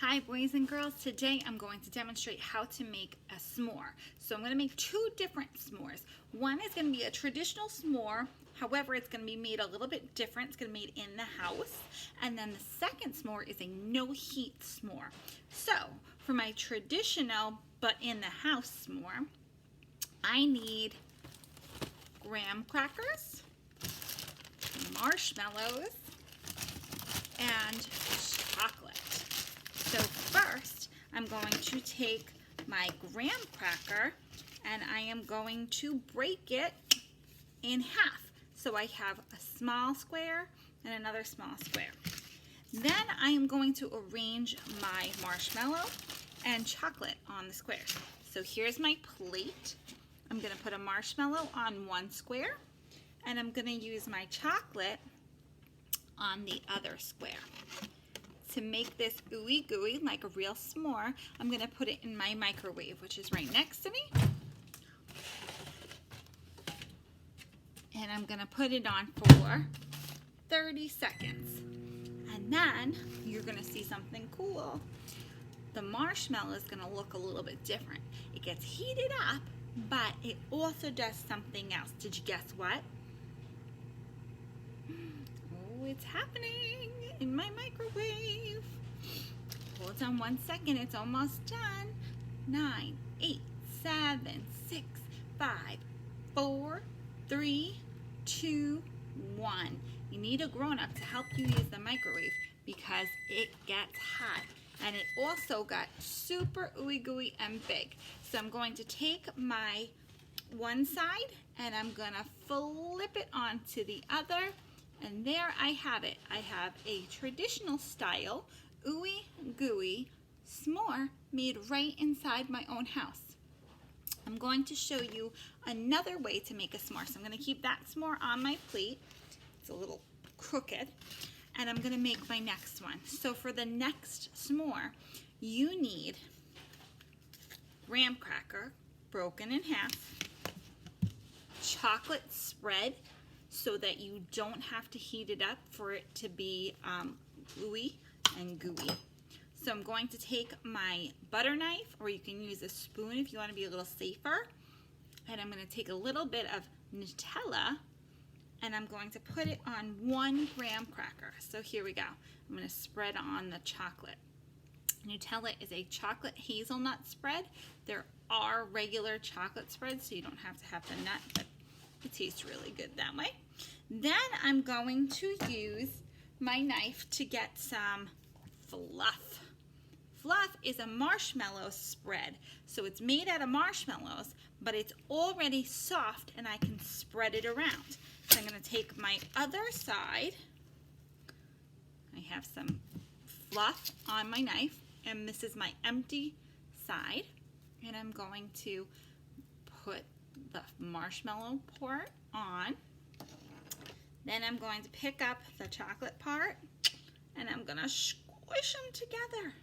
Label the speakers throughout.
Speaker 1: Hi boys and girls, today I'm going to demonstrate how to make a s'more. So I'm going to make two different s'mores. One is going to be a traditional s'more, however it's going to be made a little bit different. It's going to be made in the house. And then the second s'more is a no heat s'more. So for my traditional but in the house s'more, I need graham crackers, marshmallows, and chocolate. So first, I'm going to take my graham cracker and I am going to break it in half. So I have a small square and another small square. Then I am going to arrange my marshmallow and chocolate on the squares. So here's my plate. I'm going to put a marshmallow on one square and I'm going to use my chocolate on the other square. To make this ooey gooey like a real s'more, I'm going to put it in my microwave, which is right next to me. And I'm going to put it on for 30 seconds. And then you're going to see something cool. The marshmallow is going to look a little bit different. It gets heated up, but it also does something else. Did you guess what? Oh, it's happening in my microwave. Hold on 1 second, it's almost done. 9, 8, 7, 6, 5, 4, 3, 2, 1. You need a grown-up to help you use the microwave because it gets hot. And it also got super ooey gooey and big. So I'm going to take my one side and I'm gonna flip it onto the other. And there I have it. I have a traditional style ooey gooey s'more made right inside my own house. I'm going to show you another way to make a s'more. So I'm going to keep that s'more on my plate. It's a little crooked. And I'm going to make my next one. So for the next s'more, you need graham cracker broken in half, chocolate spread so that you don't have to heat it up for it to be ooey and gooey. So I'm going to take my butter knife, or you can use a spoon if you want to be a little safer, and I'm going to take a little bit of Nutella and I'm going to put it on 1 graham cracker. So here we go. I'm going to spread on the chocolate. Nutella is a chocolate hazelnut spread. There are regular chocolate spreads, so you don't have to have the nut, but it tastes really good that way. Then I'm going to use my knife to get some fluff. Fluff is a marshmallow spread. So it's made out of marshmallows, but it's already soft and I can spread it around. So I'm going to take my other side. I have some fluff on my knife, and this is my empty side. And I'm going to put the marshmallow part on. Then I'm going to pick up the chocolate part and I'm going to squish them together.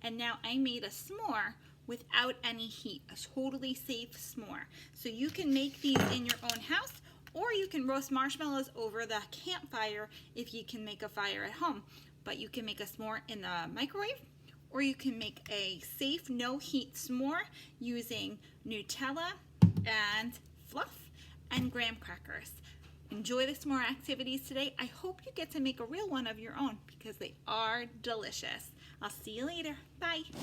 Speaker 1: And now I made a s'more without any heat, a totally safe s'more. So you can make these in your own house, or you can roast marshmallows over the campfire if you can make a fire at home. But you can make a s'more in the microwave, or you can make a safe no heat s'more using Nutella and fluff and graham crackers. Enjoy the s'more activities today. I hope you get to make a real one of your own because they are delicious. I'll see you later. Bye.